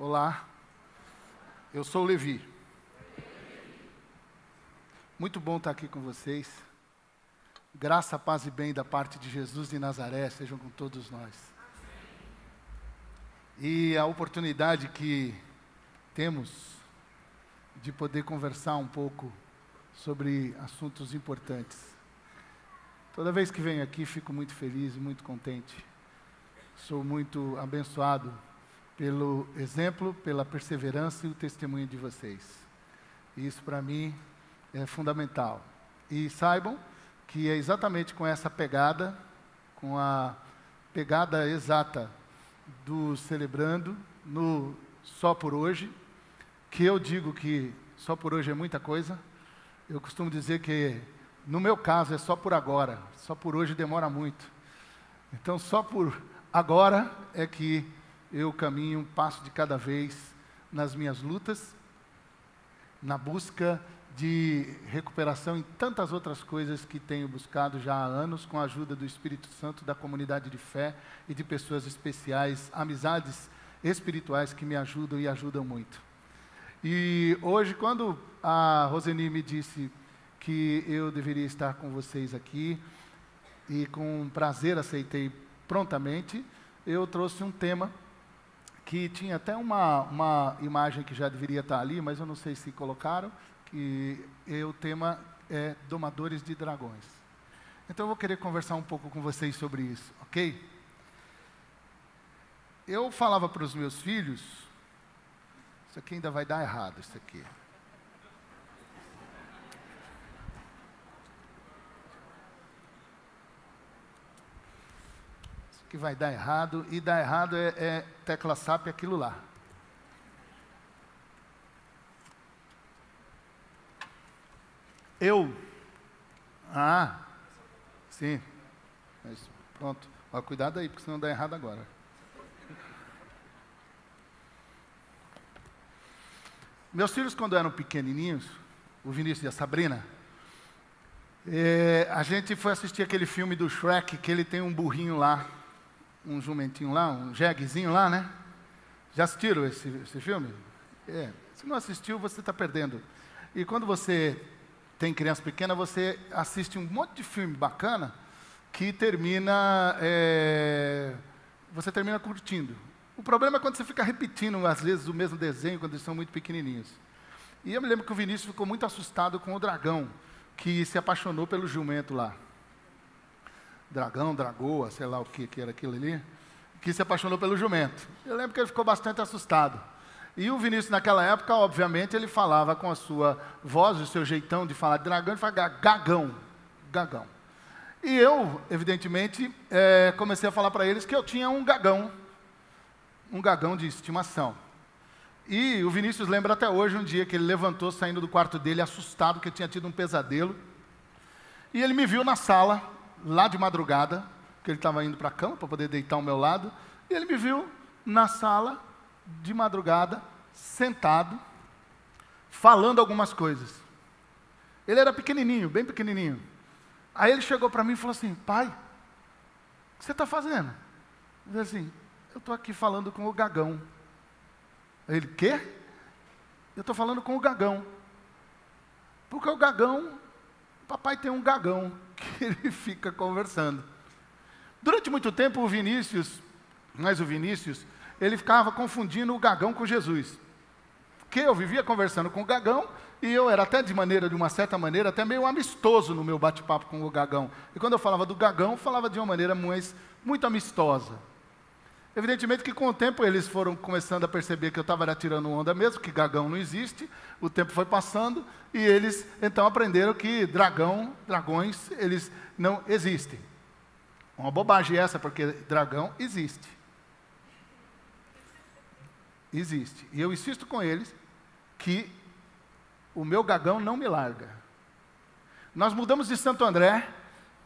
Olá, eu sou o Levi. Muito bom estar aqui com vocês. Graça, paz e bem da parte de Jesus de Nazaré sejam com todos nós. E a oportunidade que temos de poder conversar um pouco sobre assuntos importantes. Toda vez que venho aqui fico muito feliz e muito contente. Sou muito abençoado pelo exemplo, pela perseverança e o testemunho de vocês. Isso para mim é fundamental. E saibam que é exatamente com essa pegada, com a pegada exata do Celebrando no Só por Hoje, que eu digo que só por hoje é muita coisa. Eu costumo dizer que, no meu caso, é só por agora. Só por hoje demora muito. Então, só por agora é que eu caminho um passo de cada vez nas minhas lutas, na busca de recuperação em tantas outras coisas que tenho buscado já há anos, com a ajuda do Espírito Santo, da comunidade de fé e de pessoas especiais, amizades espirituais que me ajudam e ajudam muito. E hoje, quando a Roseni me disse que eu deveria estar com vocês aqui, e com prazer aceitei prontamente, eu trouxe um tema que tinha até uma imagem que já deveria estar ali, mas eu não sei se colocaram, que o tema é Domadores de Dragões. Então eu vou querer conversar um pouco com vocês sobre isso, ok? Eu falava para os meus filhos, isso aqui ainda vai dar errado, isso aqui. Que vai dar errado, e dar errado é tecla SAP aquilo lá. Sim. Mas, pronto. Ó, cuidado aí, porque senão dá errado agora. Meus filhos, quando eram pequenininhos, o Vinícius e a Sabrina, a gente foi assistir aquele filme do Shrek, que ele tem um burrinho lá, um jumentinho lá, um jeguezinho lá, né? Já assistiram esse filme? Se não assistiu, você está perdendo. E quando você tem criança pequena, você assiste um monte de filme bacana que termina... você termina curtindo. O problema é quando você fica repetindo, às vezes, o mesmo desenho, quando eles são muito pequenininhos. E eu me lembro que o Vinícius ficou muito assustado com o dragão, que se apaixonou pelo jumento lá. Dragão, dragoa, sei lá o que era aquilo ali, que se apaixonou pelo jumento. Eu lembro que ele ficou bastante assustado. E o Vinícius, naquela época, obviamente, ele falava com a sua voz, o seu jeitão de falar de dragão, ele falava gagão, gagão. E eu, evidentemente, comecei a falar para eles que eu tinha um gagão de estimação. E o Vinícius lembra até hoje um dia que ele levantou, saindo do quarto dele, assustado, que tinha tido um pesadelo. E ele me viu na sala, lá de madrugada, que ele estava indo para a cama para poder deitar ao meu lado, e ele me viu na sala, de madrugada, sentado, falando algumas coisas. Ele era pequenininho, bem pequenininho. Aí ele chegou para mim e falou assim: pai, o que você está fazendo? Eu falei assim: eu estou aqui falando com o gagão. Aí ele: quê? Eu estou falando com o gagão. Porque o gagão, papai tem um gagão que ele fica conversando. Durante muito tempo o Vinícius, ele ficava confundindo o gagão com Jesus. Porque eu vivia conversando com o gagão e eu era até de uma certa maneira, até meio amistoso no meu bate-papo com o gagão. E quando eu falava do gagão, eu falava de uma maneira muito amistosa. Evidentemente que com o tempo eles foram começando a perceber que eu estava tirando onda mesmo, que gagão não existe, o tempo foi passando e eles então aprenderam que dragões, eles não existem. Uma bobagem essa, porque dragão existe. Existe. E eu insisto com eles que o meu gagão não me larga. Nós mudamos de Santo André,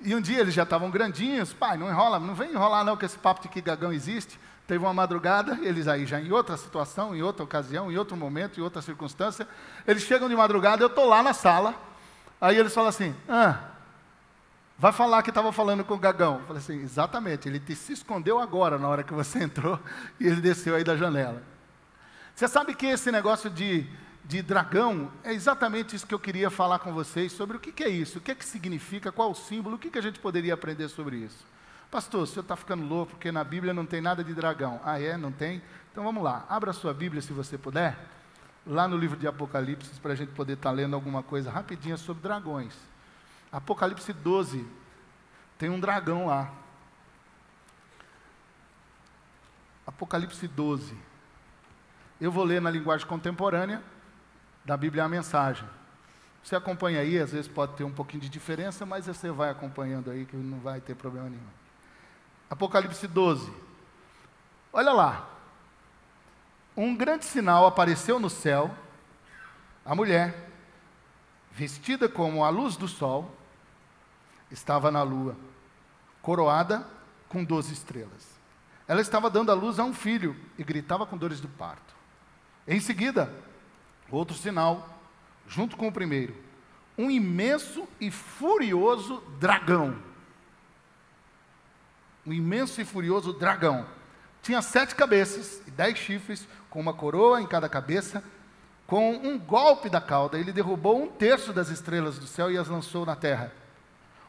e um dia eles já estavam grandinhos. Pai, não vem enrolar não com esse papo de que gagão existe. Teve uma madrugada, eles aí já em outra situação, em outra ocasião, em outro momento, em outra circunstância, eles chegam de madrugada, eu estou lá na sala, aí eles falam assim: vai falar que estava falando com o gagão. Eu falei assim: exatamente, ele se escondeu agora, na hora que você entrou, e ele desceu aí da janela. Você sabe que esse negócio de dragão é exatamente isso que eu queria falar com vocês, sobre o que é isso, o que significa, qual o símbolo, o que a gente poderia aprender sobre isso. Pastor, o senhor está ficando louco, porque na Bíblia não tem nada de dragão. Ah, é? Não tem? Então vamos lá, abra a sua Bíblia se você puder, lá no livro de Apocalipse, para a gente poder estar lendo alguma coisa rapidinha sobre dragões. Apocalipse 12, tem um dragão lá. Apocalipse 12. Eu vou ler na linguagem contemporânea da Bíblia a Mensagem. Você acompanha aí, às vezes pode ter um pouquinho de diferença, mas você vai acompanhando aí que não vai ter problema nenhum. Apocalipse 12. Olha lá. Um grande sinal apareceu no céu. A mulher, vestida como a luz do sol, estava na lua, coroada com 12 estrelas. Ela estava dando à luz a um filho e gritava com dores do parto. Em seguida, outro sinal, junto com o primeiro, um imenso e furioso dragão. Um imenso e furioso dragão. Tinha 7 cabeças e 10 chifres, com uma coroa em cada cabeça. Com um golpe da cauda, ele derrubou 1/3 das estrelas do céu e as lançou na terra.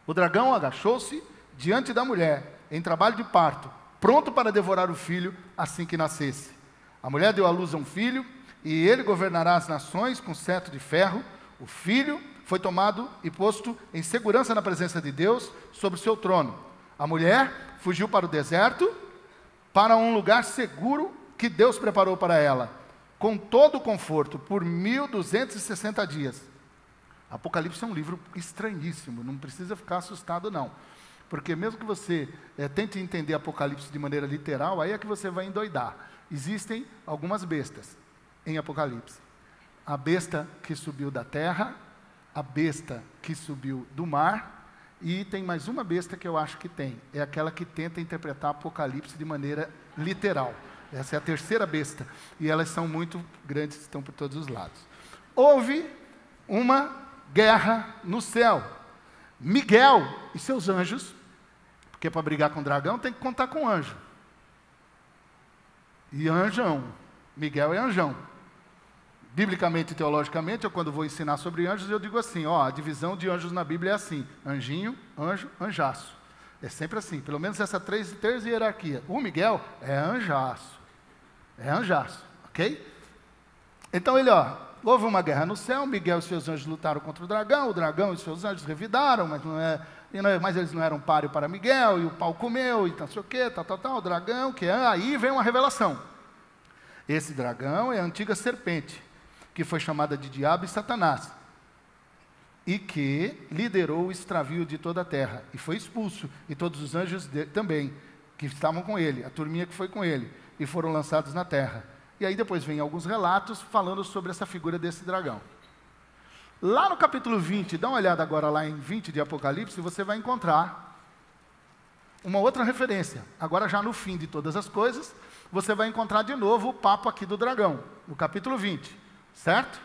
O dragão agachou-se diante da mulher, em trabalho de parto, pronto para devorar o filho assim que nascesse. A mulher deu à luz a um filho, e ele governará as nações com cetro de ferro. O filho foi tomado e posto em segurança na presença de Deus, sobre o seu trono. A mulher fugiu para o deserto, para um lugar seguro que Deus preparou para ela, com todo o conforto, por 1260 dias. Apocalipse é um livro estranhíssimo, não precisa ficar assustado não. Porque mesmo que você tente entender Apocalipse de maneira literal, aí é que você vai endoidar. Existem algumas bestas em Apocalipse. A besta que subiu da terra, a besta que subiu do mar, e tem mais uma besta que eu acho que tem. É aquela que tenta interpretar Apocalipse de maneira literal. Essa é a terceira besta. E elas são muito grandes, estão por todos os lados. Houve uma guerra no céu. Miguel e seus anjos, porque para brigar com o dragão tem que contar com anjo. E anjão. Miguel é anjão. Biblicamente e teologicamente, eu quando vou ensinar sobre anjos, eu digo assim, a divisão de anjos na Bíblia é assim, anjinho, anjo, anjaço. É sempre assim, pelo menos essa três hierarquia. O Miguel é anjaço, ok? Então houve uma guerra no céu, Miguel e seus anjos lutaram contra o dragão e seus anjos revidaram, mas eles não eram páreo para Miguel, e o pau comeu, e não sei o que, o dragão, aí vem uma revelação. Esse dragão é a antiga serpente, que foi chamada de Diabo e Satanás, e que liderou o extravio de toda a terra, e foi expulso, e todos os anjos também, que estavam com ele, a turminha que foi com ele, e foram lançados na terra. E aí depois vem alguns relatos falando sobre essa figura desse dragão. Lá no capítulo 20, dá uma olhada agora lá em 20 de Apocalipse, você vai encontrar uma outra referência. Agora já no fim de todas as coisas, você vai encontrar de novo o papo aqui do dragão, no capítulo 20, certo?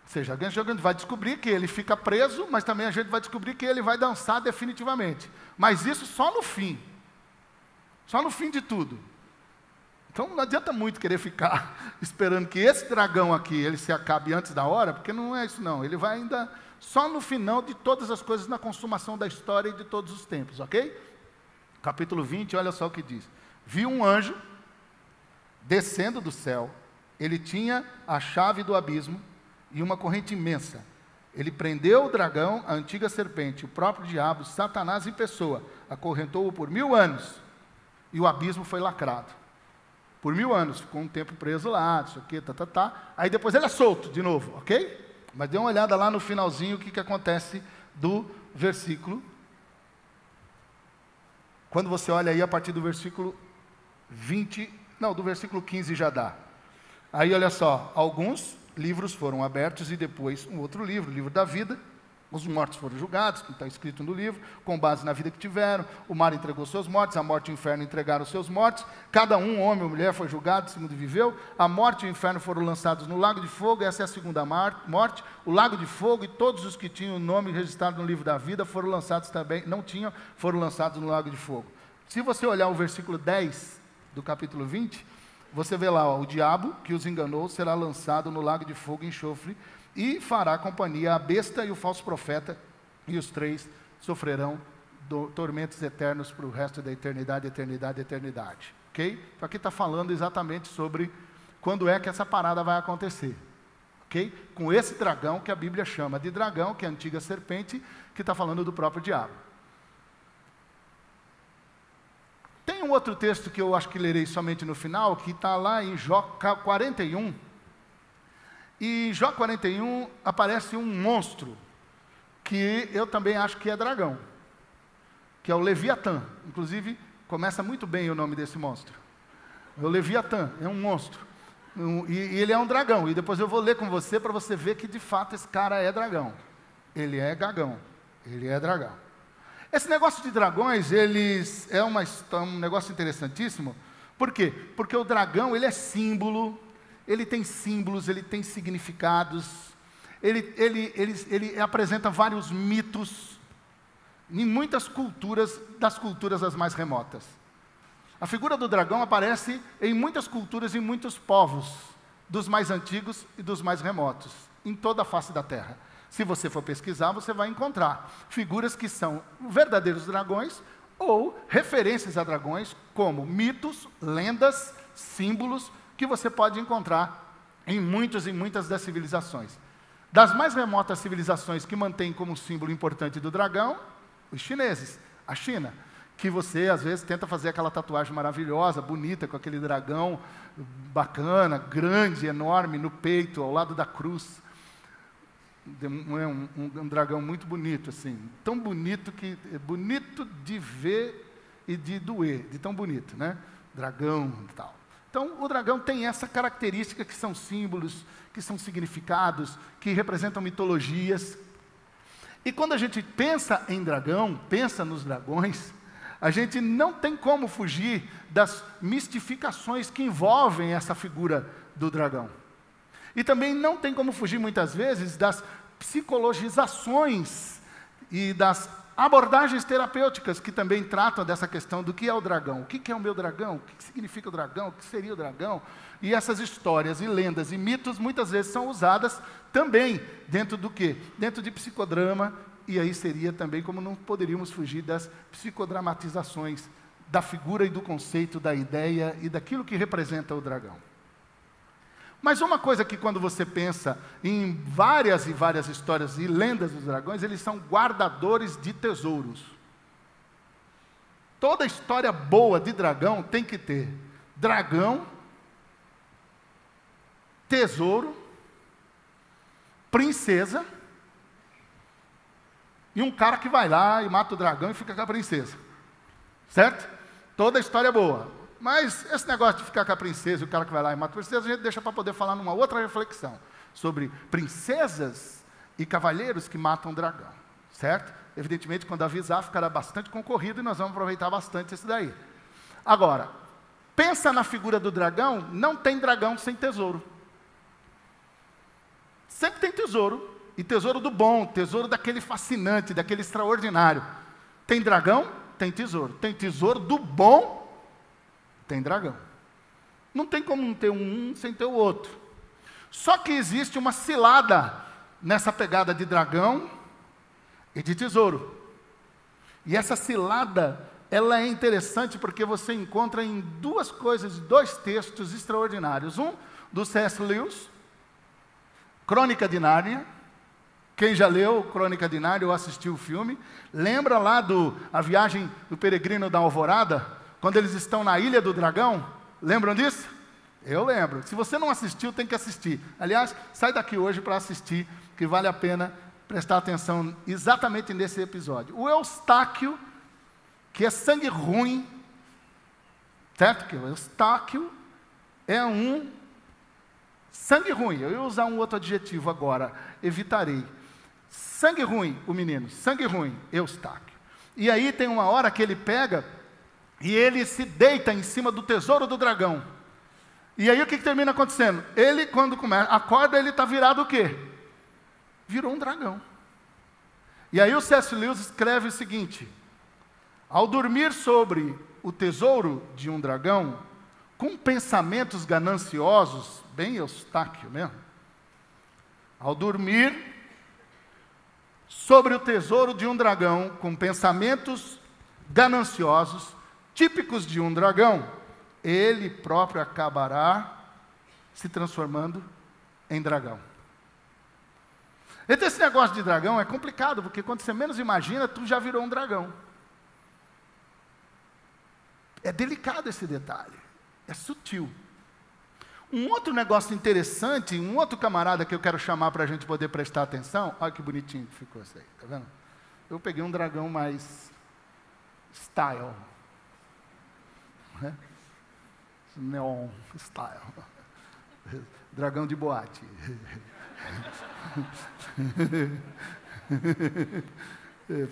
Ou seja, a gente vai descobrir que ele fica preso, mas também a gente vai descobrir que ele vai dançar definitivamente. Mas isso só no fim de tudo. Então não adianta muito querer ficar esperando que esse dragão aqui, ele se acabe antes da hora, porque não é isso não. Ele vai ainda só no final de todas as coisas, na consumação da história e de todos os tempos, ok? Capítulo 20, olha só o que diz. Vi um anjo descendo do céu, ele tinha a chave do abismo e uma corrente imensa. Ele prendeu o dragão, a antiga serpente, o próprio diabo, Satanás em pessoa, acorrentou-o por 1000 anos, e o abismo foi lacrado. Por 1000 anos, ficou um tempo preso lá, não sei o que, Aí depois ele é solto de novo, ok? Mas dê uma olhada lá no finalzinho, o que acontece do versículo. Quando você olha aí a partir do versículo 20, não, do versículo 15 já dá. Aí olha só, alguns livros foram abertos e depois um outro livro, o livro da vida. Os mortos foram julgados, como está escrito no livro, com base na vida que tiveram. O mar entregou seus mortos, a morte e o inferno entregaram seus mortos. Cada um, homem ou mulher, foi julgado segundo viveu. A morte e o inferno foram lançados no lago de fogo, essa é a segunda morte. O lago de fogo e todos os que tinham o nome registrado no livro da vida foram lançados também, não tinham, foram lançados no lago de fogo. Se você olhar o versículo 10 do capítulo 20, você vê lá, ó, o diabo que os enganou será lançado no lago de fogo e enxofre e fará companhia à besta e o falso profeta, e os três sofrerão tormentos eternos para o resto da eternidade, eternidade, eternidade. Ok? Então aqui está falando exatamente sobre quando é que essa parada vai acontecer. Ok? Com esse dragão que a Bíblia chama de dragão, que é a antiga serpente, que está falando do próprio diabo. Tem um outro texto que eu acho que lerei somente no final, que está lá em Jó 41. E em Jó 41 aparece um monstro, que eu também acho que é dragão, que é o Leviatã. Inclusive, começa muito bem o nome desse monstro. É o Leviatã, é um monstro. E ele é um dragão. E depois eu vou ler com você para você ver que de fato esse cara é dragão. Ele é gagão. Ele é dragão. Esse negócio de dragões, eles é um negócio interessantíssimo. Por quê? Porque o dragão, ele é símbolo, ele tem símbolos, ele tem significados, ele apresenta vários mitos em muitas culturas, das culturas as mais remotas. A figura do dragão aparece em muitas culturas e muitos povos, dos mais antigos e dos mais remotos, em toda a face da terra. Se você for pesquisar, você vai encontrar figuras que são verdadeiros dragões ou referências a dragões, como mitos, lendas, símbolos, que você pode encontrar em muitas das civilizações. Das mais remotas civilizações que mantêm como símbolo importante do dragão, os chineses, a China, que você às vezes tenta fazer aquela tatuagem maravilhosa, bonita, com aquele dragão bacana, grande, enorme, no peito, ao lado da cruz. Um dragão muito bonito, assim, tão bonito que é bonito de ver e de doer, de tão bonito, né? Dragão e tal. Então, o dragão tem essa característica que são símbolos, que são significados, que representam mitologias. E quando a gente pensa em dragão, pensa nos dragões, a gente não tem como fugir das mistificações que envolvem essa figura do dragão. E também não tem como fugir, muitas vezes, das psicologizações e das abordagens terapêuticas que também tratam dessa questão do que é o dragão. O que é o meu dragão? O que significa o dragão? O que seria o dragão? E essas histórias e lendas e mitos, muitas vezes, são usadas também dentro do quê? Dentro de psicodrama, e aí seria também como não poderíamos fugir das psicodramatizações da figura e do conceito, da ideia e daquilo que representa o dragão. Mas uma coisa que quando você pensa em várias e várias histórias e lendas dos dragões, eles são guardadores de tesouros. Toda história boa de dragão tem que ter dragão, tesouro, princesa e um cara que vai lá e mata o dragão e fica com a princesa. Certo? Toda história boa. Mas esse negócio de ficar com a princesa e o cara que vai lá e mata a princesa, a gente deixa para poder falar numa outra reflexão, sobre princesas e cavalheiros que matam o dragão, certo? Evidentemente, quando avisar, ficará bastante concorrido e nós vamos aproveitar bastante isso daí. Agora, pensa na figura do dragão, não tem dragão sem tesouro. Sempre tem tesouro, e tesouro do bom, tesouro daquele fascinante, daquele extraordinário. Tem dragão? Tem tesouro. Tem tesouro do bom? Tem dragão. Não tem como não ter um sem ter o outro. Só que existe uma cilada nessa pegada de dragão e de tesouro. E essa cilada, ela é interessante porque você encontra em duas coisas, dois textos extraordinários. Um, do C.S. Lewis, Crônica de Nárnia. Quem já leu Crônica de Nárnia ou assistiu o filme, lembra lá A Viagem do Peregrino da Alvorada? Quando eles estão na Ilha do Dragão, lembram disso? Eu lembro. Se você não assistiu, tem que assistir. Aliás, sai daqui hoje para assistir, que vale a pena prestar atenção exatamente nesse episódio. O Eustáquio, que é sangue ruim, certo? Que o Eustáquio é um sangue ruim. Eu ia usar um outro adjetivo agora, evitarei. Sangue ruim, o menino, sangue ruim, Eustáquio. E aí tem uma hora que ele pega e ele se deita em cima do tesouro do dragão. E aí o que termina acontecendo? Ele, quando acorda, ele está virado o quê? Virou um dragão. E aí o C.S. Lewis escreve o seguinte: ao dormir sobre o tesouro de um dragão, com pensamentos gananciosos, bem Eustáquio mesmo, ao dormir sobre o tesouro de um dragão, com pensamentos gananciosos, típicos de um dragão, ele próprio acabará se transformando em dragão. Então esse negócio de dragão é complicado, porque quando você menos imagina, tu já virou um dragão. É delicado esse detalhe, é sutil. Um outro negócio interessante, um outro camarada que eu quero chamar para a gente poder prestar atenção, olha que bonitinho que ficou isso aí, tá vendo? Eu peguei um dragão mais style, né? Neon style, dragão de boate.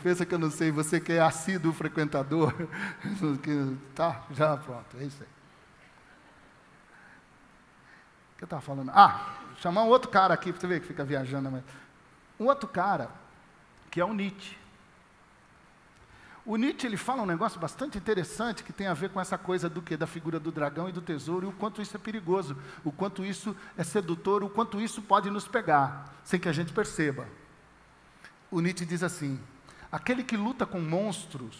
Pensa que eu não sei, você que é assíduo frequentador, tá, já pronto, é isso aí. O que eu estava falando? Chamar um outro cara aqui, para você ver que fica viajando. Mas... um outro cara, que é o Nietzsche. O Nietzsche, ele fala um negócio bastante interessante, que tem a ver com essa coisa do quê? Da figura do dragão e do tesouro, e o quanto isso é perigoso, o quanto isso é sedutor, o quanto isso pode nos pegar, sem que a gente perceba. O Nietzsche diz assim: aquele que luta com monstros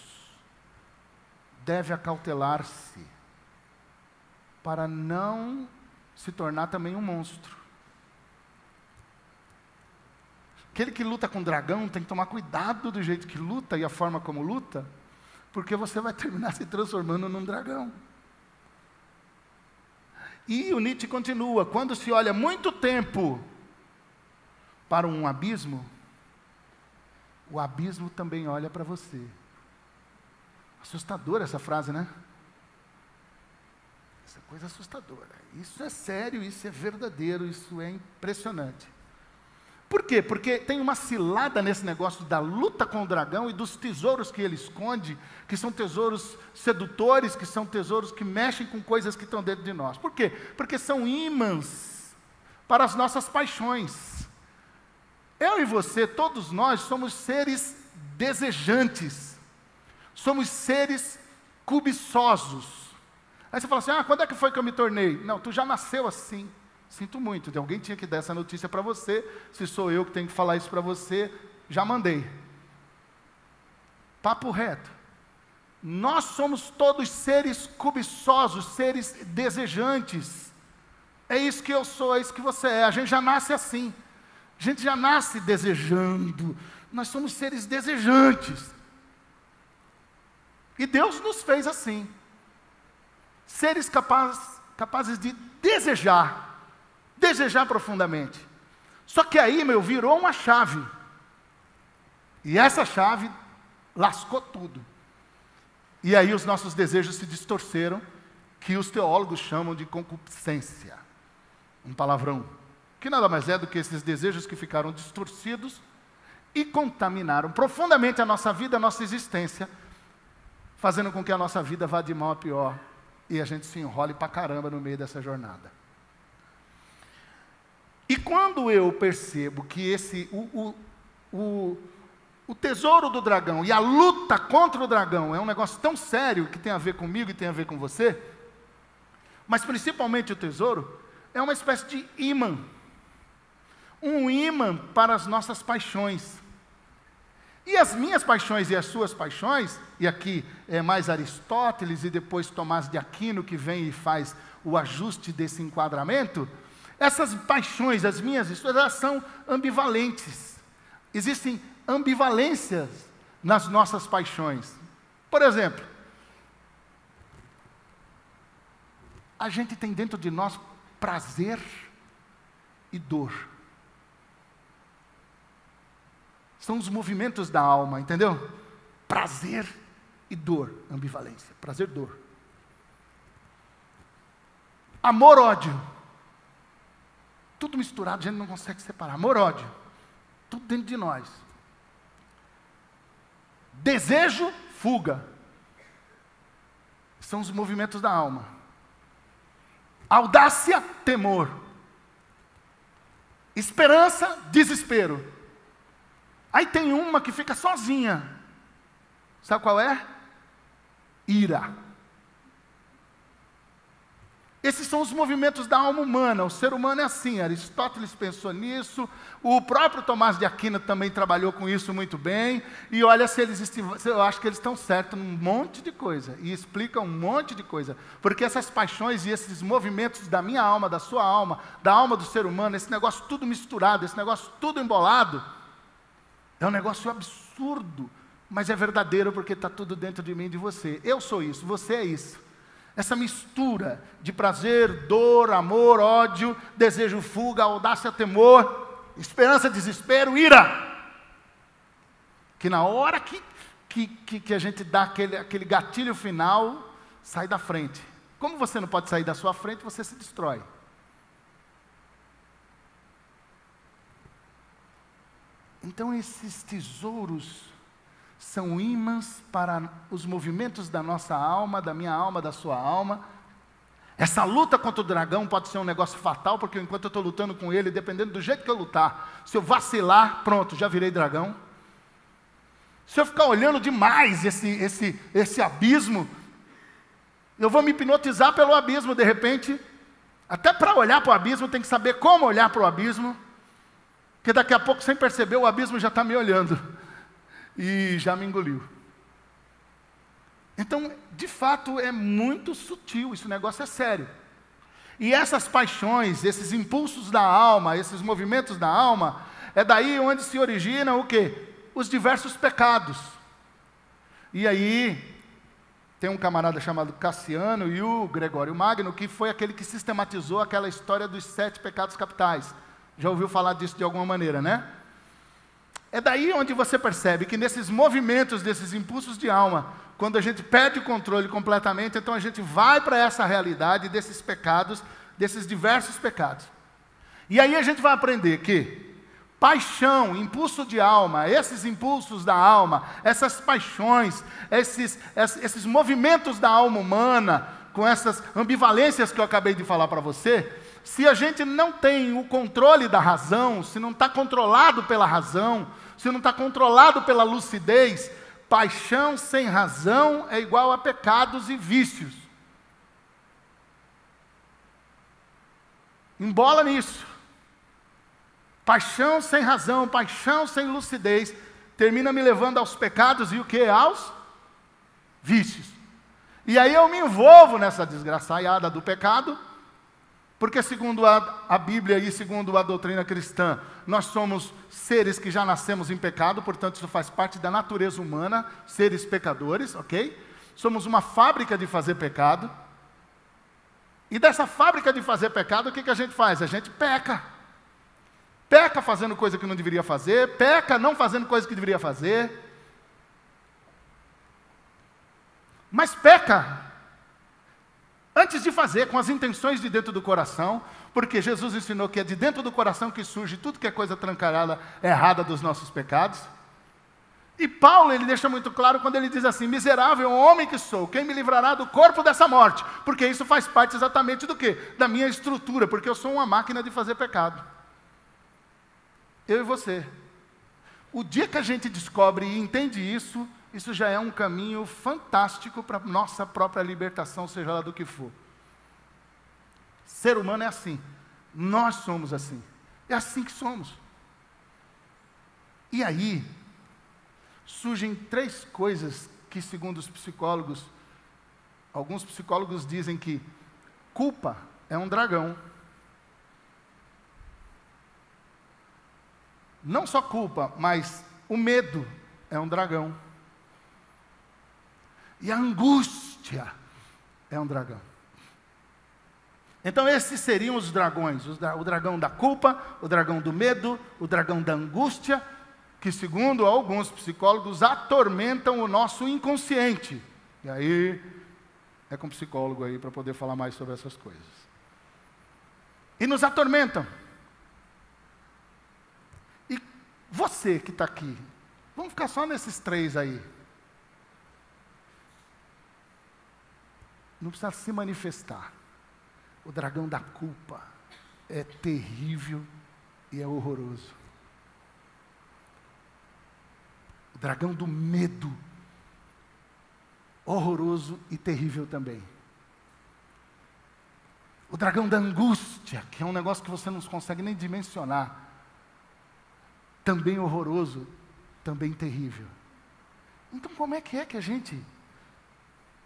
deve acautelar-se para não se tornar também um monstro. Aquele que luta com dragão tem que tomar cuidado do jeito que luta e a forma como luta, porque você vai terminar se transformando num dragão. E o Nietzsche continua: quando se olha muito tempo para um abismo, o abismo também olha para você. Assustadora essa frase, né? Essa coisa assustadora. Isso é sério, isso é verdadeiro, isso é impressionante. Por quê? Porque tem uma cilada nesse negócio da luta com o dragão e dos tesouros que ele esconde, que são tesouros sedutores, que são tesouros que mexem com coisas que estão dentro de nós. Por quê? Porque são ímãs para as nossas paixões. Eu e você, todos nós, somos seres desejantes. Somos seres cobiçosos. Aí você fala assim: quando é que foi que eu me tornei? Não, tu já nasceu assim. Sinto muito, alguém tinha que dar essa notícia para você. Se sou eu que tenho que falar isso para você, já mandei. Papo reto. Nós somos todos seres cobiçosos, seres desejantes. É isso que eu sou, é isso que você é. A gente já nasce assim. A gente já nasce desejando. Nós somos seres desejantes. E Deus nos fez assim. Seres capazes de desejar profundamente. Só que aí, virou uma chave. E essa chave lascou tudo. E aí os nossos desejos se distorceram, que os teólogos chamam de concupiscência. Um palavrão. Que nada mais é do que esses desejos que ficaram distorcidos e contaminaram profundamente a nossa vida, a nossa existência, fazendo com que a nossa vida vá de mal a pior. E a gente se enrole pra caramba no meio dessa jornada. E quando eu percebo que o tesouro do dragão e a luta contra o dragão é um negócio tão sério que tem a ver comigo e tem a ver com você, mas principalmente o tesouro, é uma espécie de imã. Um imã para as nossas paixões. E as minhas paixões e as suas paixões, e aqui é mais Aristóteles e depois Tomás de Aquino que vem e faz o ajuste desse enquadramento, essas paixões, as minhas e suas, elas são ambivalentes. Existem ambivalências nas nossas paixões. Por exemplo, a gente tem dentro de nós prazer e dor. São os movimentos da alma, entendeu? Prazer e dor, ambivalência. Prazer, dor. Amor, ódio. Tudo misturado, a gente não consegue separar. Amor, ódio. Tudo dentro de nós. Desejo, fuga. São os movimentos da alma. Audácia, temor. Esperança, desespero. Aí tem uma que fica sozinha. Sabe qual é? Ira. Esses são os movimentos da alma humana. O ser humano é assim. Aristóteles pensou nisso. O próprio Tomás de Aquino também trabalhou com isso muito bem. E olha, eu acho que eles estão certos num monte de coisa. E explicam um monte de coisa. Porque essas paixões e esses movimentos da minha alma, da sua alma, da alma do ser humano, esse negócio tudo misturado, esse negócio tudo embolado, é um negócio absurdo. Mas é verdadeiro porque está tudo dentro de mim e de você. Eu sou isso, você é isso. Essa mistura de prazer, dor, amor, ódio, desejo, fuga, audácia, temor, esperança, desespero, ira. Que na hora que a gente dá aquele gatilho final, sai da frente. Como você não pode sair da sua frente, você se destrói. Então esses tesouros são ímãs para os movimentos da nossa alma, da minha alma, da sua alma. Essa luta contra o dragão pode ser um negócio fatal, porque enquanto eu estou lutando com ele, dependendo do jeito que eu lutar, se eu vacilar, pronto, já virei dragão. Se eu ficar olhando demais esse abismo, eu vou me hipnotizar pelo abismo, de repente. Até para olhar para o abismo, tem que saber como olhar para o abismo, porque daqui a pouco, sem perceber, o abismo já está me olhando. E já me engoliu. Então, de fato, é muito sutil, esse negócio é sério. E essas paixões, esses impulsos da alma, esses movimentos da alma, é daí onde se originam o quê? Os diversos pecados. E aí, tem um camarada chamado Cassiano e o Gregório Magno, que foi aquele que sistematizou aquela história dos 7 pecados capitais. Já ouviu falar disso de alguma maneira, né? É daí onde você percebe que nesses movimentos, desses impulsos de alma, quando a gente perde o controle completamente, então a gente vai para essa realidade desses pecados, desses diversos pecados. E aí a gente vai aprender que paixão, impulso de alma, esses impulsos da alma, essas paixões, esses movimentos da alma humana, com essas ambivalências que eu acabei de falar para você, se a gente não tem o controle da razão, se não está controlado pela razão, se não está controlado pela lucidez, paixão sem razão é igual a pecados e vícios. Embola nisso. Paixão sem razão, paixão sem lucidez, termina me levando aos pecados e o que? Aos vícios. E aí eu me envolvo nessa desgraçaiada do pecado, porque segundo a Bíblia e segundo a doutrina cristã, nós somos seres que já nascemos em pecado, portanto isso faz parte da natureza humana, seres pecadores, ok? Somos uma fábrica de fazer pecado. E dessa fábrica de fazer pecado, o que a gente faz? A gente peca. Peca fazendo coisa que não deveria fazer, peca não fazendo coisa que deveria fazer. Mas peca antes de fazer, com as intenções de dentro do coração, porque Jesus ensinou que é de dentro do coração que surge tudo que é coisa trancarada, errada dos nossos pecados. E Paulo, ele deixa muito claro quando ele diz assim: miserável homem que sou, quem me livrará do corpo dessa morte? Porque isso faz parte exatamente do quê? Da minha estrutura, porque eu sou uma máquina de fazer pecado. Eu e você. O dia que a gente descobre e entende isso, isso já é um caminho fantástico para a nossa própria libertação, seja lá do que for. Ser humano é assim. Nós somos assim. É assim que somos. E aí, surgem 3 coisas que, segundo os psicólogos, alguns psicólogos dizem que culpa é um dragão. Não só culpa, mas o medo é um dragão. E a angústia é um dragão. Então esses seriam os dragões. O dragão da culpa, o dragão do medo, o dragão da angústia, que segundo alguns psicólogos atormentam o nosso inconsciente. E aí é com psicólogo aí para poder falar mais sobre essas coisas. E nos atormentam. E você que está aqui, vamos ficar só nesses 3 aí. Não precisa se manifestar. O dragão da culpa é terrível e é horroroso. O dragão do medo, horroroso e terrível também. O dragão da angústia, que é um negócio que você não consegue nem dimensionar. Também horroroso, também terrível. Então como é que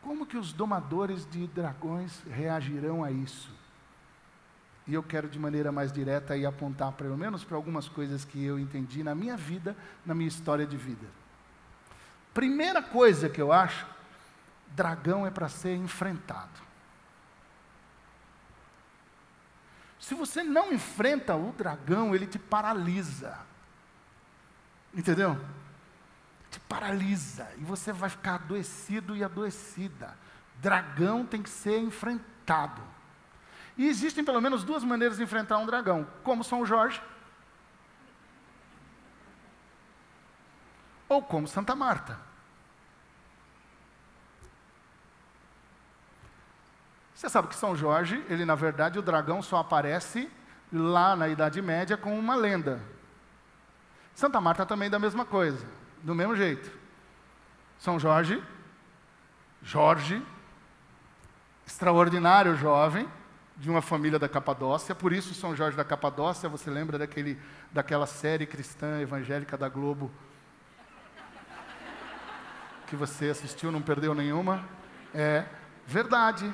como que os domadores de dragões reagirão a isso? E eu quero de maneira mais direta aí apontar pelo menos para algumas coisas que eu entendi na minha vida, na minha história de vida. Primeira coisa que eu acho, dragão é para ser enfrentado. Se você não enfrenta o dragão, ele te paralisa. Entendeu? Te paralisa. E você vai ficar adoecido e adoecida. Dragão tem que ser enfrentado. E existem pelo menos duas maneiras de enfrentar um dragão. Como São Jorge. Ou como Santa Marta. Você sabe que São Jorge, ele na verdade, o dragão só aparece lá na Idade Média com uma lenda. Santa Marta também da mesma coisa, do mesmo jeito. São Jorge, extraordinário jovem, de uma família da Capadócia, por isso São Jorge da Capadócia, você lembra daquela série cristã evangélica da Globo, que você assistiu, não perdeu nenhuma? É verdade.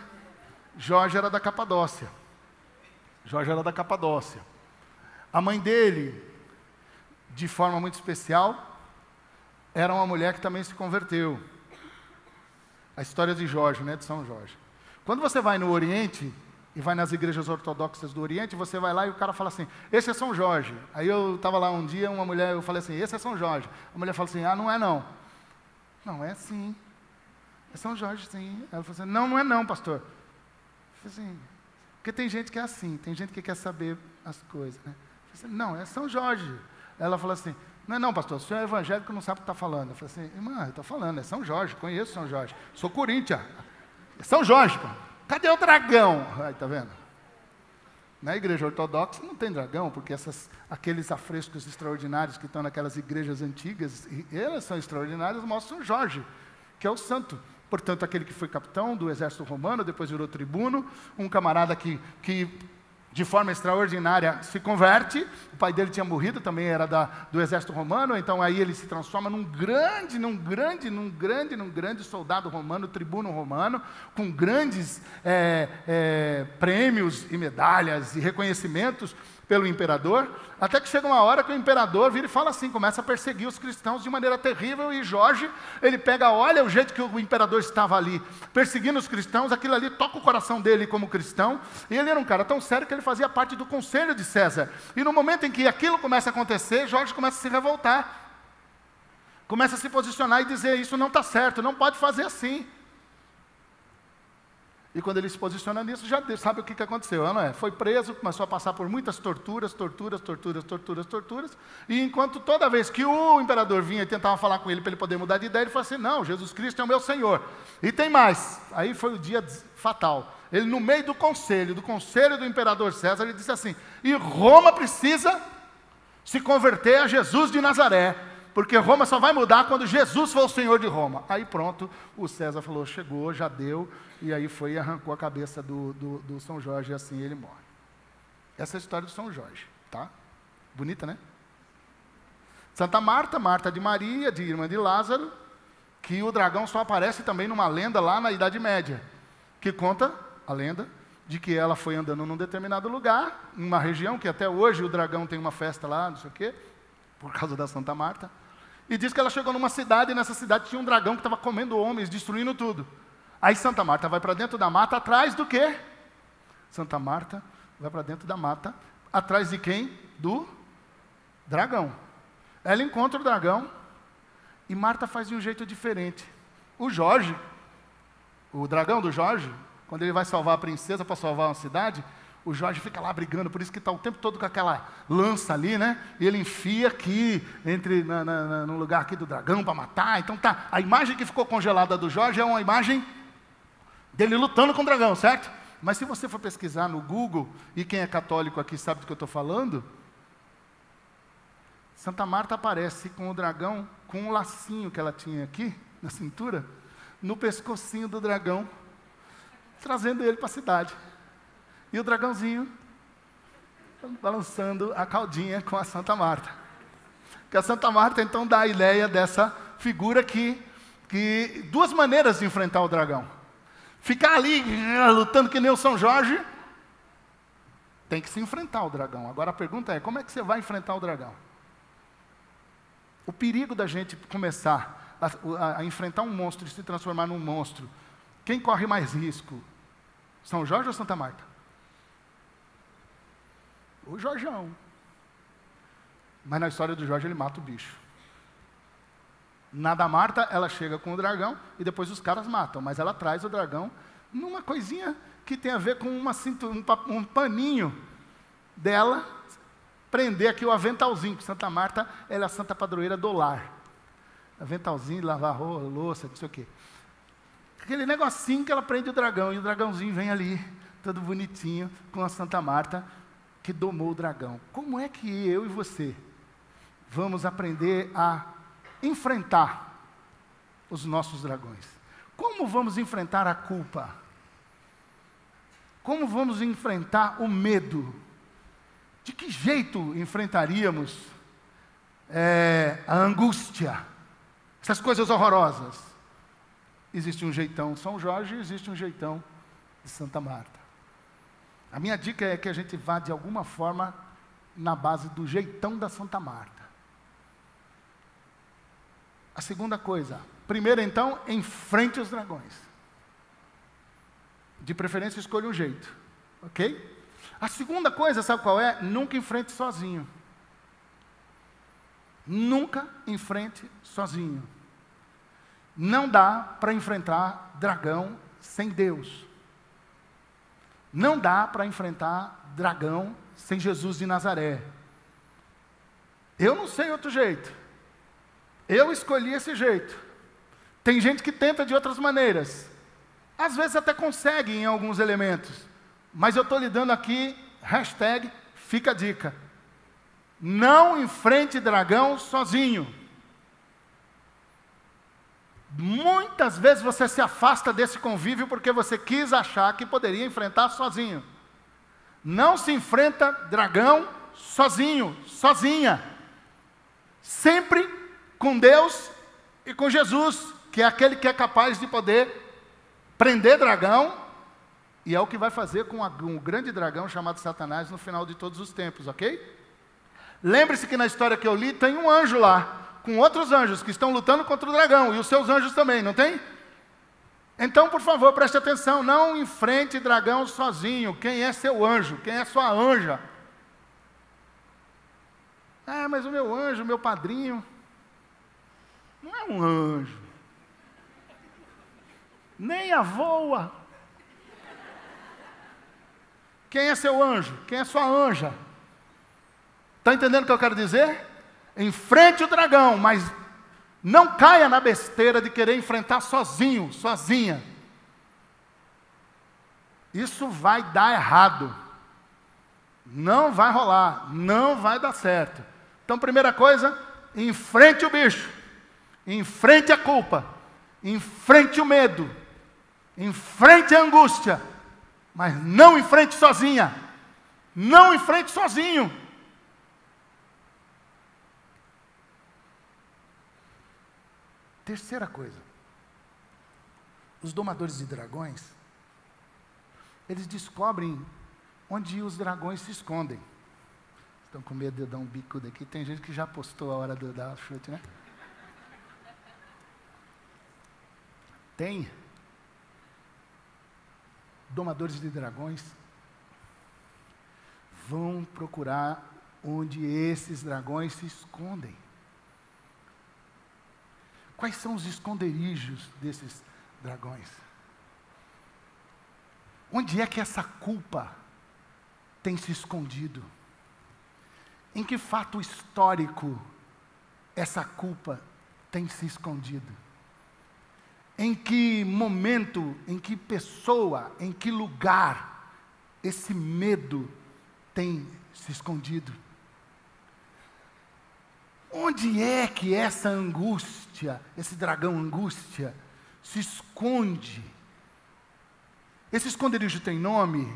Jorge era da Capadócia. A mãe dele, de forma muito especial, era uma mulher que também se converteu. A história de Jorge, né, de São Jorge. Quando você vai no Oriente, e vai nas igrejas ortodoxas do Oriente, você vai lá e o cara fala assim, esse é São Jorge. Aí eu estava lá um dia, eu falei assim, esse é São Jorge. A mulher fala assim, não é não. Não, é sim. É São Jorge, sim. Ela falou assim, não é não, pastor. Eu falei assim, porque tem gente que é assim, tem gente que quer saber as coisas, né? Eu falei assim, não, é São Jorge. Ela falou assim, não, pastor, o senhor é evangélico, não sabe o que está falando. Eu falei assim, irmã, eu estou falando, é São Jorge, conheço São Jorge. Sou Corinthians. É São Jorge, pô. Cadê o dragão? Aí, tá vendo? Na igreja ortodoxa não tem dragão, porque aqueles afrescos extraordinários que estão naquelas igrejas antigas, elas são extraordinárias, mostram Jorge, que é o santo. Portanto, aquele que foi capitão do exército romano, depois virou tribuno, um camarada que de forma extraordinária se converte, o pai dele tinha morrido, também era do exército romano, então aí ele se transforma num grande soldado romano, tribuno romano, com grandes prêmios e medalhas e reconhecimentos pelo imperador, até que chega uma hora que o imperador vira e fala assim, começa a perseguir os cristãos de maneira terrível, e Jorge, ele olha o jeito que o imperador estava ali, perseguindo os cristãos, aquilo ali toca o coração dele como cristão, e ele era um cara tão sério que ele fazia parte do conselho de César, e no momento em que aquilo começa a acontecer, Jorge começa a se revoltar, começa a se posicionar e dizer, isso não está certo, não pode fazer assim. E quando ele se posiciona nisso, já sabe o que aconteceu, não é? Foi preso, começou a passar por muitas torturas, e enquanto toda vez que o imperador vinha e tentava falar com ele para ele poder mudar de ideia, ele falou assim, não, Jesus Cristo é o meu Senhor. E tem mais, aí foi o dia fatal. Ele no meio do conselho do imperador César, ele disse assim, e Roma precisa se converter a Jesus de Nazaré, porque Roma só vai mudar quando Jesus for o Senhor de Roma. Aí pronto, o César falou, chegou, já deu, e aí foi e arrancou a cabeça do São Jorge, e assim ele morre. Essa é a história do São Jorge, tá? Bonita, né? Santa Marta, Marta de Maria, de irmã de Lázaro, que o dragão só aparece também numa lenda lá na Idade Média, que conta a lenda de que ela foi andando num determinado lugar, numa região que até hoje o dragão tem uma festa lá, não sei o quê, por causa da Santa Marta, e diz que ela chegou numa cidade, e nessa cidade tinha um dragão que estava comendo homens, destruindo tudo. Aí Santa Marta vai para dentro da mata, atrás do quê? Santa Marta vai para dentro da mata, atrás de quem? Do dragão. Ela encontra o dragão, e Marta faz de um jeito diferente. O Jorge, o dragão do Jorge, quando ele vai salvar a princesa para salvar uma cidade, o Jorge fica lá brigando, por isso que está o tempo todo com aquela lança ali, né? E ele enfia aqui, no lugar aqui do dragão para matar. Então tá, a imagem que ficou congelada do Jorge é uma imagem dele lutando com o dragão, certo? Mas se você for pesquisar no Google, e quem é católico aqui sabe do que eu estou falando, Santa Marta aparece com o dragão, com um lacinho que ela tinha aqui, na cintura, no pescocinho do dragão, trazendo ele para a cidade. E o dragãozinho balançando a caldinha com a Santa Marta. Que a Santa Marta então dá a ideia dessa figura que duas maneiras de enfrentar o dragão. Ficar ali lutando que nem o São Jorge, tem que se enfrentar o dragão. Agora a pergunta é, como é que você vai enfrentar o dragão? O perigo da gente começar a enfrentar um monstro e se transformar num monstro, quem corre mais risco? São Jorge ou Santa Marta? O Jorjão. Mas na história do Jorge ele mata o bicho. Na da Marta, ela chega com o dragão e depois os caras matam, mas ela traz o dragão numa coisinha que tem a ver com um paninho dela, prender aqui o aventalzinho, que Santa Marta ela é a santa padroeira do lar. Aventalzinho, lavar louça, não sei o quê. Aquele negocinho que ela prende o dragão, e o dragãozinho vem ali, todo bonitinho, com a Santa Marta, que domou o dragão. Como é que eu e você vamos aprender a enfrentar os nossos dragões? Como vamos enfrentar a culpa? Como vamos enfrentar o medo? De que jeito enfrentaríamos a angústia? Essas coisas horrorosas. Existe um jeitão São Jorge, existe um jeitão de Santa Marta. A minha dica é que a gente vá de alguma forma na base do jeitão da Santa Marta. A segunda coisa, primeiro então, enfrente os dragões. De preferência escolha um jeito, ok? A segunda coisa, sabe qual é? Nunca enfrente sozinho. Nunca enfrente sozinho. Não dá para enfrentar dragão sem Deus. Não dá para enfrentar dragão sem Jesus de Nazaré. Eu não sei outro jeito. Eu escolhi esse jeito. Tem gente que tenta de outras maneiras. Às vezes até consegue em alguns elementos. Mas eu estou lhe dando aqui, hashtag, fica a dica. Não enfrente dragão sozinho. Muitas vezes você se afasta desse convívio porque você quis achar que poderia enfrentar sozinho. Não se enfrenta dragão sozinho, sozinha. Sempre com Deus e com Jesus, que é aquele que é capaz de poder prender dragão, e é o que vai fazer com um grande dragão chamado Satanás no final de todos os tempos, ok? Lembre-se que na história que eu li, tem um anjo lá, com outros anjos que estão lutando contra o dragão, e os seus anjos também, não tem? Então, por favor, preste atenção, não enfrente dragão sozinho. Quem é seu anjo? Quem é sua anja? Ah, mas o meu anjo, o meu padrinho, não é um anjo. Nem a voa. Quem é seu anjo? Quem é sua anja? Está entendendo o que eu quero dizer? Enfrente o dragão, mas não caia na besteira de querer enfrentar sozinho, sozinha. Isso vai dar errado. Não vai rolar, não vai dar certo. Então, primeira coisa, enfrente o bicho. Enfrente a culpa. Enfrente o medo. Enfrente a angústia. Mas não enfrente sozinha. Não enfrente sozinho. Terceira coisa. Os domadores de dragões, eles descobrem onde os dragões se escondem. Estão com medo de eu dar um bicudo aqui? Tem gente que já postou a hora de eu dar o chute, né? Tem domadores de dragões vão procurar onde esses dragões se escondem. Quais são os esconderijos desses dragões? Onde é que essa culpa tem se escondido? Em que fato histórico essa culpa tem se escondido? Em que momento, em que pessoa, em que lugar esse medo tem se escondido? Onde é que essa angústia, esse dragão angústia, se esconde? Esse esconderijo tem nome?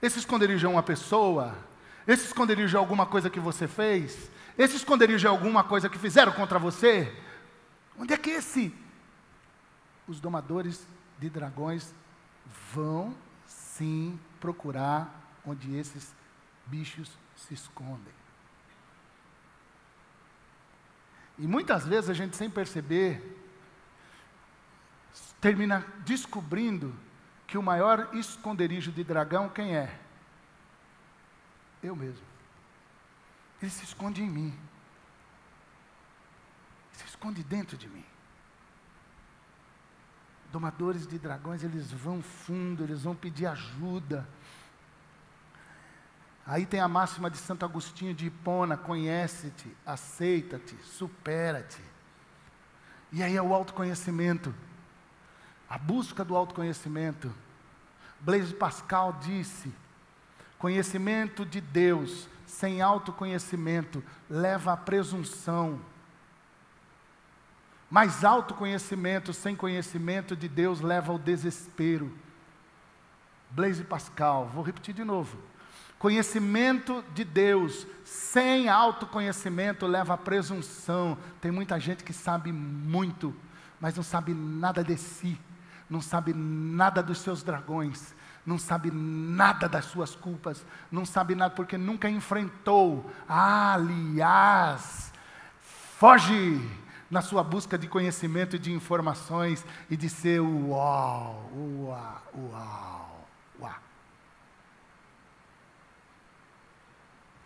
Esse esconderijo é uma pessoa? Esse esconderijo é alguma coisa que você fez? Esse esconderijo é alguma coisa que fizeram contra você? Onde é que os domadores de dragões vão sim procurar onde esses bichos se escondem? E muitas vezes a gente, sem perceber, termina descobrindo que o maior esconderijo de dragão, quem é? Eu mesmo. Ele se esconde em mim. Se esconde dentro de mim. Domadores de dragões, eles vão fundo, eles vão pedir ajuda. Aí tem a máxima de Santo Agostinho de Hipona: conhece-te, aceita-te, supera-te. E aí é o autoconhecimento, a busca do autoconhecimento. Blaise Pascal disse: conhecimento de Deus sem autoconhecimento leva à presunção. Mas autoconhecimento sem conhecimento de Deus leva ao desespero. Blaise Pascal, vou repetir de novo. Conhecimento de Deus sem autoconhecimento leva à presunção. Tem muita gente que sabe muito, mas não sabe nada de si, não sabe nada dos seus dragões, não sabe nada das suas culpas, não sabe nada porque nunca enfrentou. Aliás, foge na sua busca de conhecimento e de informações e de ser uau.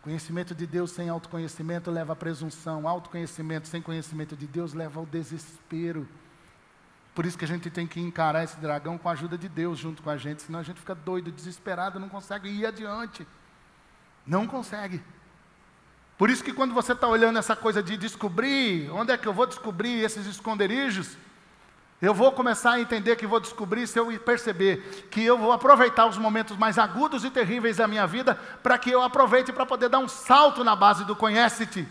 Conhecimento de Deus sem autoconhecimento leva à presunção. Autoconhecimento sem conhecimento de Deus leva ao desespero. Por isso que a gente tem que encarar esse dragão com a ajuda de Deus junto com a gente, senão a gente fica doido, desesperado, não consegue ir adiante. Não consegue. Por isso que quando você está olhando essa coisa de descobrir, onde é que eu vou descobrir esses esconderijos? Eu vou começar a entender que vou descobrir se eu perceber que eu vou aproveitar os momentos mais agudos e terríveis da minha vida, para que eu aproveite para poder dar um salto na base do conhece-te,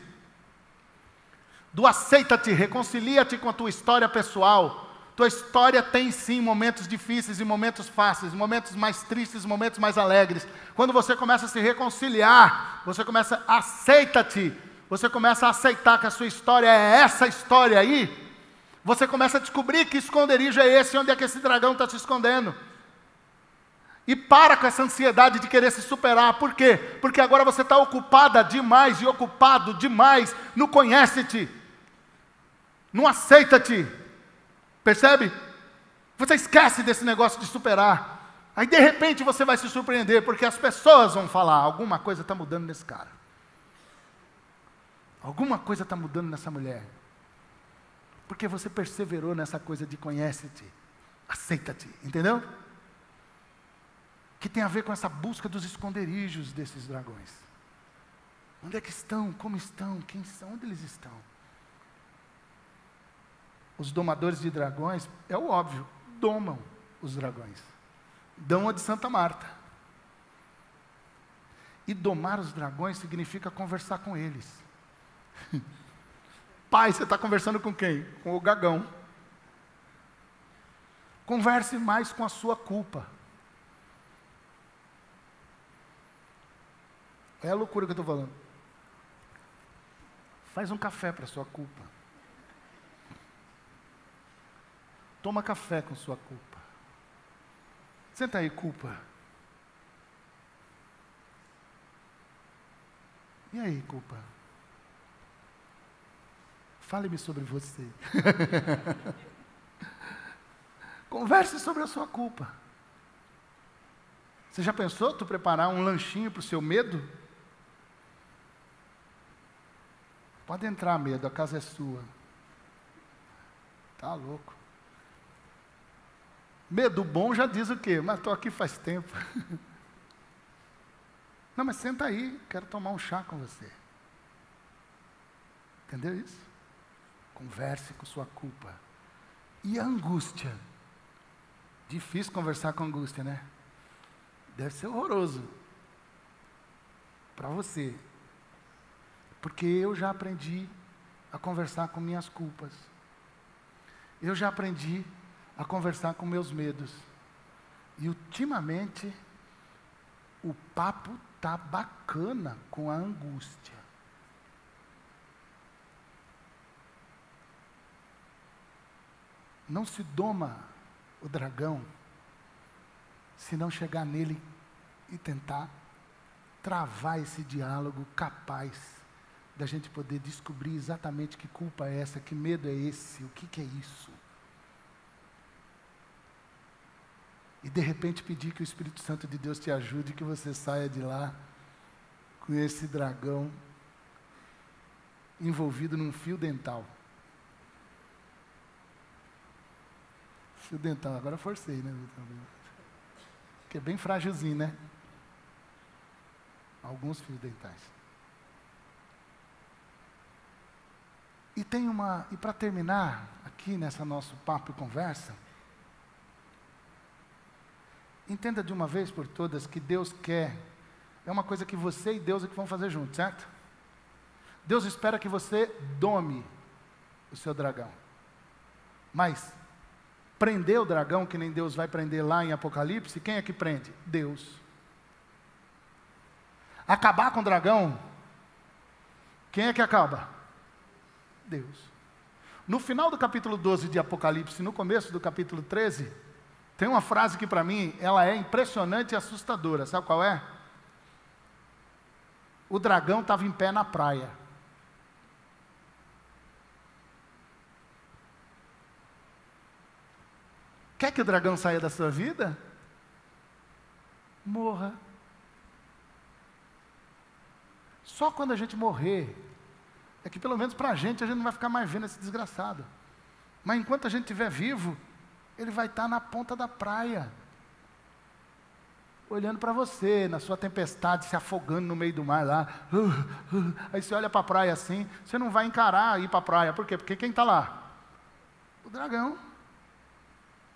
do aceita-te, reconcilia-te com a tua história pessoal. Tua história tem sim momentos difíceis e momentos fáceis, momentos mais tristes, momentos mais alegres. Quando você começa a se reconciliar, você começa a aceita-te, você começa a aceitar que a sua história é essa história aí, você começa a descobrir que esconderijo é esse, onde é que esse dragão está se escondendo. E para com essa ansiedade de querer se superar. Por quê? Porque agora você está ocupada demais e ocupado demais no conhece-te, no aceita-te. Percebe? Você esquece desse negócio de superar. Aí de repente você vai se surpreender, porque as pessoas vão falar: alguma coisa está mudando nesse cara. Alguma coisa está mudando nessa mulher. Porque você perseverou nessa coisa de conhece-te, aceita-te, entendeu? Que tem a ver com essa busca dos esconderijos desses dragões. Onde é que estão? Como estão? Quem são? Onde eles estão? Os domadores de dragões, é o óbvio, domam os dragões. Dão a de Santa Marta. E domar os dragões significa conversar com eles. Pai, você está conversando com quem? Com o gagão. Converse mais com a sua culpa. É a loucura que eu estou falando. Faz um café para a sua culpa. Toma café com sua culpa. Senta aí, culpa. E aí, culpa? Fale-me sobre você. Converse sobre a sua culpa. Você já pensou tu preparar um lanchinho para o seu medo? Pode entrar, medo, a casa é sua. Tá louco. Medo bom já diz o quê? Mas estou aqui faz tempo. Não, mas senta aí, quero tomar um chá com você. Entendeu isso? Converse com sua culpa. E a angústia? Difícil conversar com angústia, né? Deve ser horroroso para você. Porque eu já aprendi a conversar com minhas culpas. Eu já aprendi a conversar com meus medos. E ultimamente, O papo tá bacana com a angústia. Não se doma o dragão se não chegar nele e tentar travar esse diálogo capaz da gente poder descobrir exatamente que culpa é essa, que medo é esse, o que é isso. E de repente pedir que o Espírito Santo de Deus te ajude, que você saia de lá com esse dragão envolvido num fio dental. Fio dental, agora forcei, né? Que é bem frágilzinho, né? Alguns fios dentais. E para terminar, aqui nessa nosso papo e conversa, entenda de uma vez por todas que Deus quer, é uma coisa que você e Deus é que vão fazer juntos, certo? Deus espera que você dome o seu dragão. Mas, prender o dragão, que nem Deus vai prender lá em Apocalipse, quem é que prende? Deus. Acabar com o dragão, quem é que acaba? Deus. No final do capítulo 12 de Apocalipse, no começo do capítulo 13, tem uma frase que para mim, ela é impressionante e assustadora. Sabe qual é? O dragão estava em pé na praia. Quer que o dragão saia da sua vida? Morra. Só quando a gente morrer, é que pelo menos para a gente não vai ficar mais vendo esse desgraçado. Mas enquanto a gente estiver vivo, ele vai estar na ponta da praia, olhando para você, na sua tempestade, se afogando no meio do mar lá. Aí você olha para a praia assim, você não vai encarar ir para a praia. Por quê? Porque quem está lá? O dragão.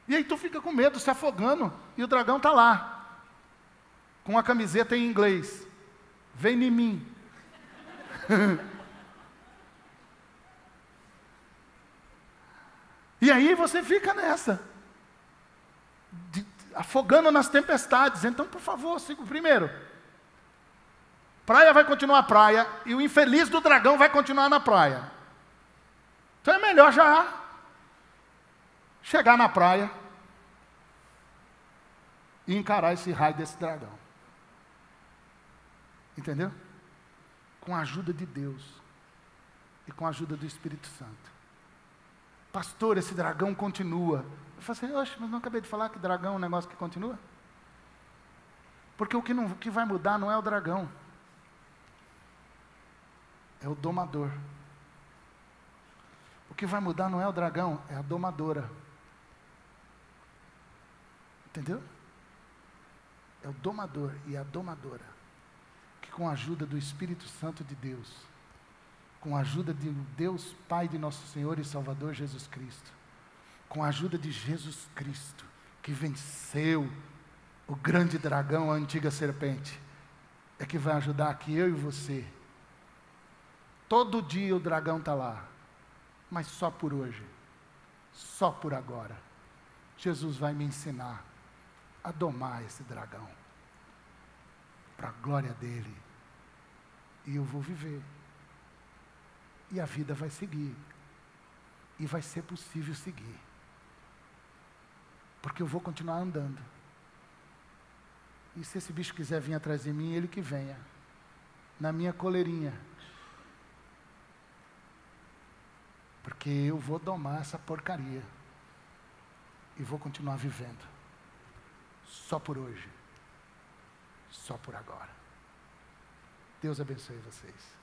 E aí tu fica com medo, se afogando, e o dragão está lá, com a camiseta em inglês. Vem em mim. E aí você fica nessa, afogando nas tempestades. Então, por favor, siga primeiro. Praia vai continuar praia, e o infeliz do dragão vai continuar na praia. Então é melhor já chegar na praia e encarar esse raio desse dragão. Entendeu? Com a ajuda de Deus e com a ajuda do Espírito Santo. Pastor, esse dragão continua. Eu falei assim, oxe, mas não acabei de falar que dragão é um negócio que continua? Porque o que vai mudar não é o dragão, é o domador. O que vai mudar não é o dragão, é a domadora. Entendeu? É o domador e a domadora, que com a ajuda do Espírito Santo de Deus, com a ajuda de Deus Pai de nosso Senhor e Salvador Jesus Cristo, com a ajuda de Jesus Cristo, que venceu o grande dragão, a antiga serpente, é que vai ajudar aqui eu e você. Todo dia o dragão está lá, mas só por hoje, só por agora. Jesus vai me ensinar a domar esse dragão, para a glória dele, e eu vou viver. E a vida vai seguir. E vai ser possível seguir. Porque eu vou continuar andando. E se esse bicho quiser vir atrás de mim, ele que venha. Na minha coleirinha. Porque eu vou domar essa porcaria. E vou continuar vivendo. Só por hoje. Só por agora. Deus abençoe vocês.